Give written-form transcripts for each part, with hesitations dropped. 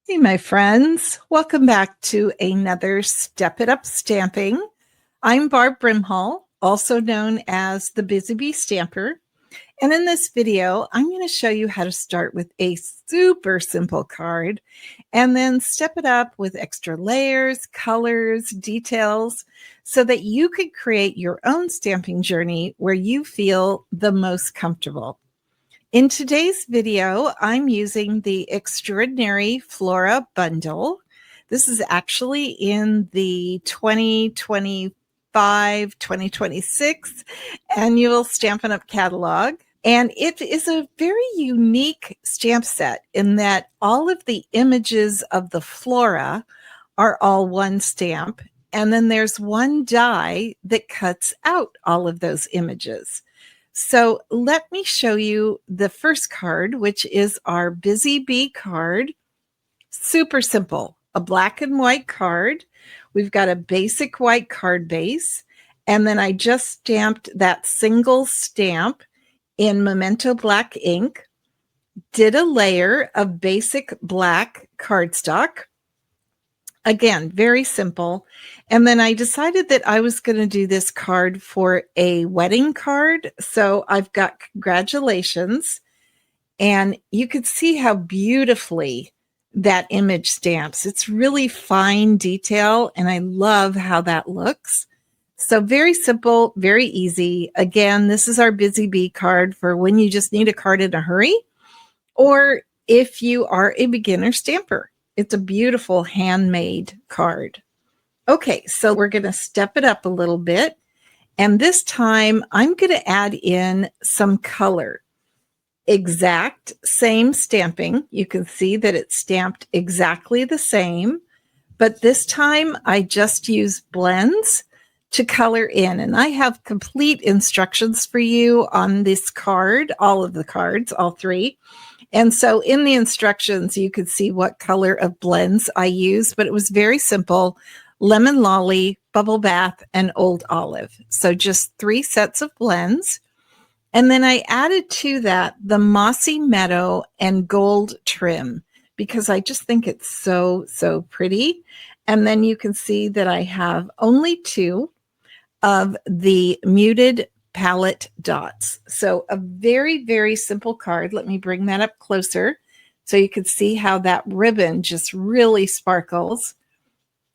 Hey, my friends. Welcome back to another Step It Up Stamping. I'm Barb Brimhall, also known as the BZBStamper. And in this video, I'm going to show you how to start with a super simple card and then step it up with extra layers, colors, details, so that you could create your own stamping journey where you feel the most comfortable. In today's video, I'm using the Extraordinary Flora Bundle. This is actually in the 2025-2026 annual Stampin' Up! Catalog. And it is a very unique stamp set in that all of the images of the flora are all one stamp. And then there's one die that cuts out all of those images. So let me show you the first card, which is our Busy Bee card. Super simple, a black and white card. We've got a basic white card base, and then I just stamped that single stamp in Memento black ink, did a layer of basic black cardstock. Again, very simple. And then I decided that I was going to do this card for a wedding card. So I've got congratulations. And you could see how beautifully that image stamps. It's really fine detail, and I love how that looks. So very simple, very easy. Again, this is our Busy Bee card for when you just need a card in a hurry, or if you are a beginner stamper. It's a beautiful handmade card. Okay, so we're going to step it up a little bit. And this time I'm going to add in some color. Exact same stamping. You can see that it's stamped exactly the same. But this time I just use blends to color in. And I have complete instructions for you on this card, all of the cards, all three. And so in the instructions, you could see what color of blends I used, but it was very simple: Lemon Lolly, Bubble Bath, and Old Olive. So just 3 sets of blends. And then I added to that the Mossy Meadow and Gold trim because I just think it's so, so pretty. And then you can see that I have only 2 of the muted palette dots. So a very, very simple card. Let me bring that up closer so you can see how that ribbon just really sparkles.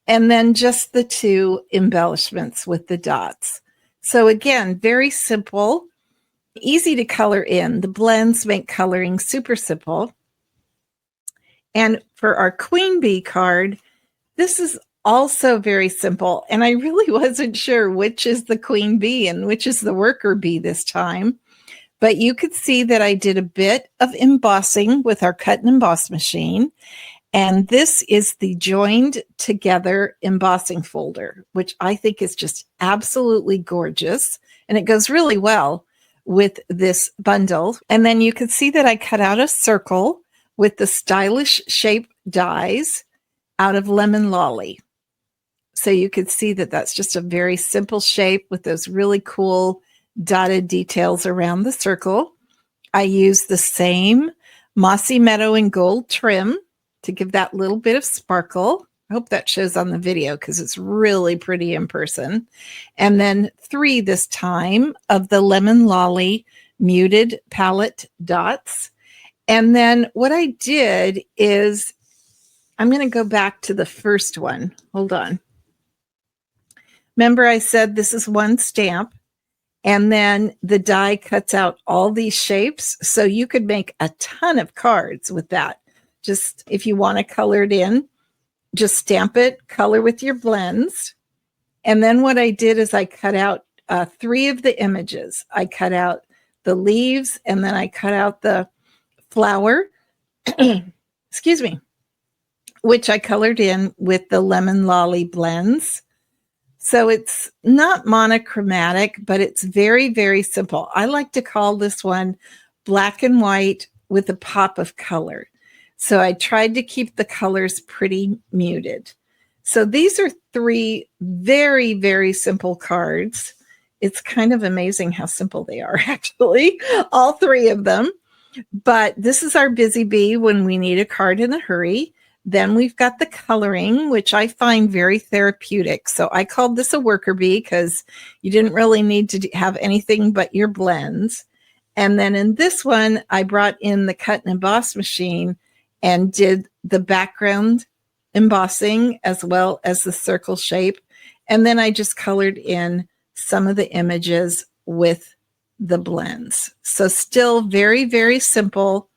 And then just the 2 embellishments with the dots. So again, very simple, easy to color in. The blends make coloring super simple. And for our Queen Bee card, this is also very simple. And I really wasn't sure which is the Queen Bee and which is the worker bee this time. But you could see that I did a bit of embossing with our cut and emboss machine. And this is the joined together embossing folder, which I think is just absolutely gorgeous. And it goes really well with this bundle. And then you can see that I cut out a circle with the stylish shape dies out of Lemon Lolly. So you could see that that's just a very simple shape with those really cool dotted details around the circle. I used the same Mossy Meadow and Gold trim to give that little bit of sparkle. I hope that shows on the video because it's really pretty in person. And then 3 this time of the Lemon Lolly muted palette dots. And then what I did is I'm going to go back to the first one. Hold on. Remember I said this is one stamp, and then the die cuts out all these shapes. So you could make a ton of cards with that. Just if you want to color it in, just stamp it, color with your blends. And then what I did is I cut out 3 of the images. I cut out the leaves, and then I cut out the flower, excuse me, which I colored in with the Lemon Lolly blends. So it's not monochromatic, but it's very, very simple. I like to call this one black and white with a pop of color. So I tried to keep the colors pretty muted. So these are 3 very, very simple cards. It's kind of amazing how simple they are, actually, all 3 of them. But this is our Busy Bee when we need a card in a hurry. Then we've got the coloring, which I find very therapeutic. So I called this a worker bee because you didn't really need to have anything but your blends. And then in this one, I brought in the cut and emboss machine and did the background embossing as well as the circle shape. And then I just colored in some of the images with the blends. So still very, very simple,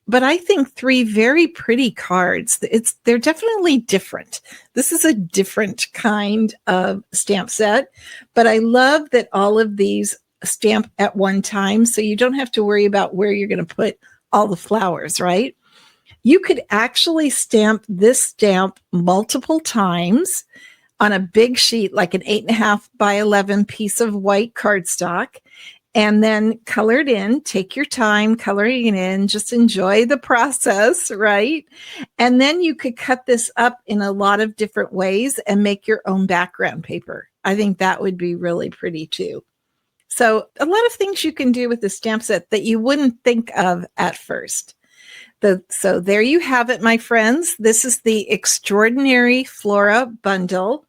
but I think 3 very pretty cards. They're definitely different. This is a different kind of stamp set, but I love that all of these stamp at one time, so you don't have to worry about where you're going to put all the flowers, right? You could actually stamp this stamp multiple times on a big sheet, like an 8.5 by 11 piece of white cardstock, and then color it in. Take your time coloring it in. Just enjoy the process, right? And then you could cut this up in a lot of different ways and make your own background paper. I think that would be really pretty too. So a lot of things you can do with the stamp set that you wouldn't think of at first. So there you have it, my friends. This is the Extraordinary Flora Bundle.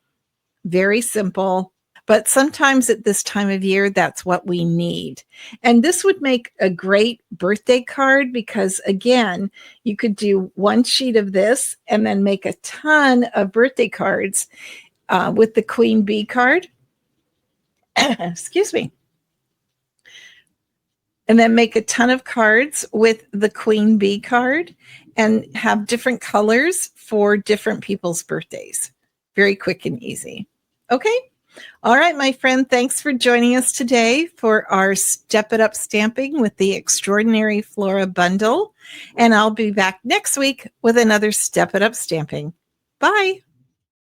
Very simple. But sometimes at this time of year, that's what we need. And this would make a great birthday card because, again, you could do one sheet of this and then make a ton of birthday cards with the Queen Bee card. Excuse me. And then make a ton of cards with the Queen Bee card and have different colors for different people's birthdays. Very quick and easy. Okay. All right, my friend, thanks for joining us today for our Step It Up Stamping with the Extraordinary Flora Bundle. And I'll be back next week with another Step It Up Stamping. Bye.